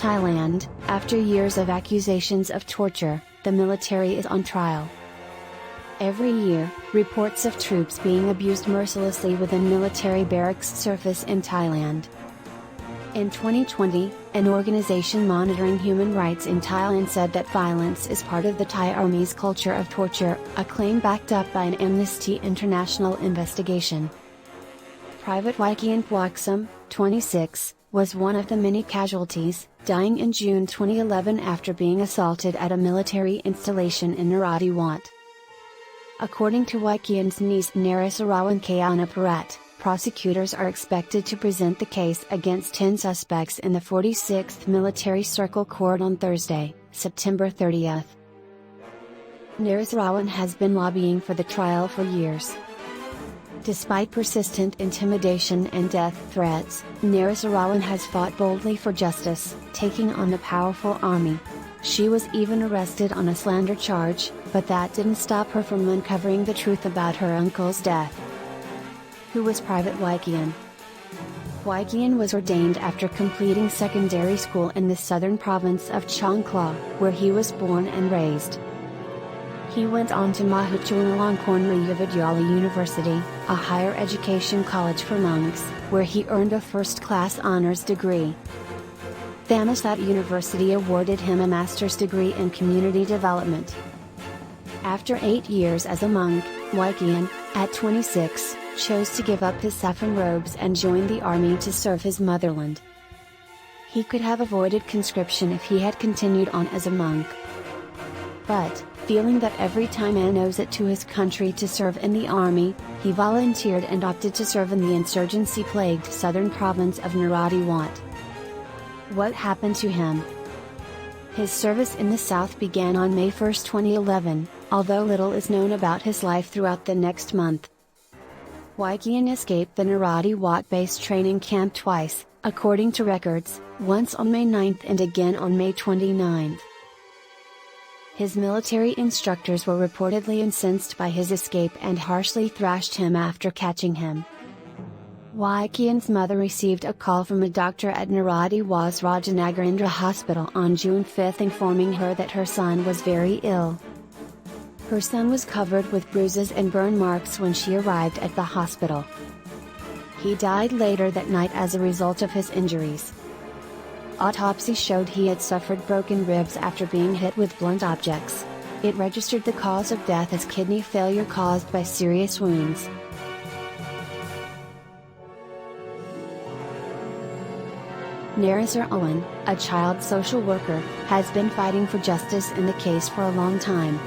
Thailand, after years of accusations of torture, the military is on trial. Every year, reports of troops being abused mercilessly within military barracks surface in Thailand. In 2020, an organization monitoring human rights in Thailand said that violence is part of the Thai army's culture of torture, a claim backed up by an Amnesty International investigation. Private Wikian Pwaksam, 26, was one of the many casualties, dying in June 2011 after being assaulted at a military installation in Narathiwat. According to Wikian's niece Narisarawan Kayanaparat, prosecutors are expected to present the case against 10 suspects in the 46th Military Circle Court on Thursday, September 30. Narisarawan has been lobbying for the trial for years. Despite persistent intimidation and death threats, Narisarawan has fought boldly for justice, taking on the powerful army. She was even arrested on a slander charge, but that didn't stop her from uncovering the truth about her uncle's death. Who was Private Wikian? Wikian was ordained after completing secondary school in the southern province of Chongqing, where he was born and raised. He went on to Mahachulalongkorn Vidyalaya University, a higher education college for monks, where he earned a first-class honors degree. Thammasat University awarded him a master's degree in community development. After 8 years as a monk, Wikian, at 26, chose to give up his saffron robes and join the army to serve his motherland. He could have avoided conscription if he had continued on as a monk. But, feeling that every Thai man owes it to his country to serve in the army, he volunteered and opted to serve in the insurgency-plagued southern province of Narathiwat. What happened to him? His service in the south began on May 1, 2011, although little is known about his life throughout the next month. Wikian escaped the Narathiwat base training camp twice, according to records, once on May 9 and again on May 29. His military instructors were reportedly incensed by his escape and harshly thrashed him after catching him. Wikian's mother received a call from a doctor at Narathiwat's Rajanagarindra Hospital on June 5 informing her that her son was very ill. Her son was covered with bruises and burn marks when she arrived at the hospital. He died later that night as a result of his injuries. Autopsy showed he had suffered broken ribs after being hit with blunt objects. It registered the cause of death as kidney failure caused by serious wounds. Narisarawan, a child social worker, has been fighting for justice in the case for a long time.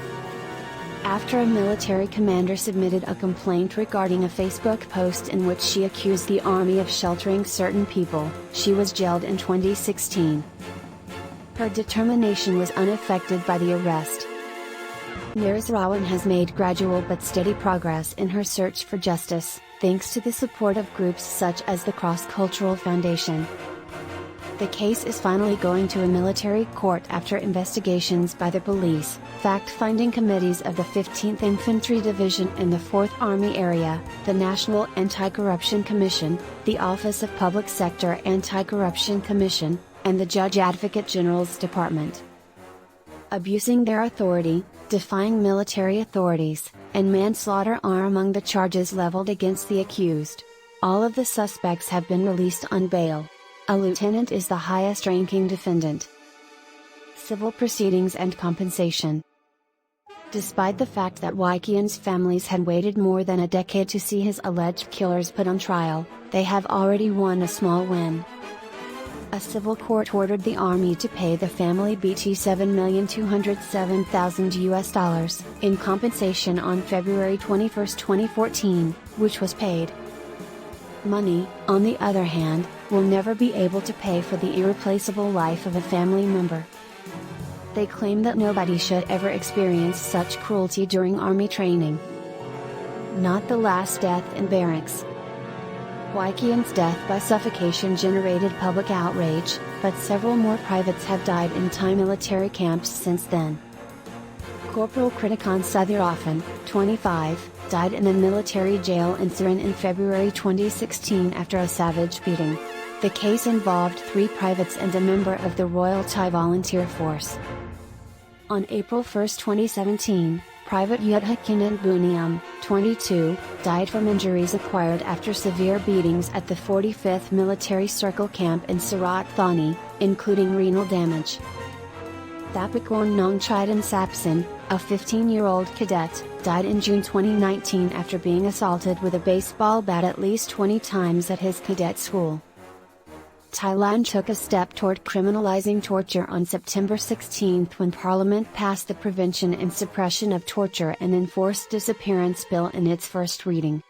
After a military commander submitted a complaint regarding a Facebook post in which she accused the army of sheltering certain people, she was jailed in 2016. Her determination was unaffected by the arrest. Narisarawan has made gradual but steady progress in her search for justice, thanks to the support of groups such as the Cross-Cultural Foundation. The case is finally going to a military court after investigations by the police, fact-finding committees of the 15th Infantry Division and the 4th Army Area, the National Anti-Corruption Commission, the Office of Public Sector Anti-Corruption Commission, and the Judge Advocate General's Department. Abusing their authority, defying military authorities, and manslaughter are among the charges leveled against the accused. All of the suspects have been released on bail. A lieutenant is the highest-ranking defendant. Civil proceedings and compensation. Despite the fact that Wikian's families had waited more than a decade to see his alleged killers put on trial, they have already won a small win. A civil court ordered the army to pay the family BT $7,207,000 in compensation on February 21, 2014, which was paid. Money, on the other hand, will never be able to pay for the irreplaceable life of a family member. They claim that nobody should ever experience such cruelty during army training. Not the last death in barracks. Wikian's death by suffocation generated public outrage, but several more privates have died in Thai military camps since then. Corporal Kritikon Suthirathan, 25, died in a military jail in Surin in February 2016 after a savage beating. The case involved 3 privates and a member of the Royal Thai Volunteer Force. On April 1, 2017, Private Yudhakinan Buniam, 22, died from injuries acquired after severe beatings at the 45th Military Circle Camp in Surat Thani, including renal damage. Thapakorn Nongchidan Sapson, a 15-year-old cadet, died in June 2019 after being assaulted with a baseball bat at least 20 times at his cadet school. Thailand took a step toward criminalizing torture on September 16 when Parliament passed the Prevention and Suppression of Torture and Enforced Disappearance Bill in its first reading.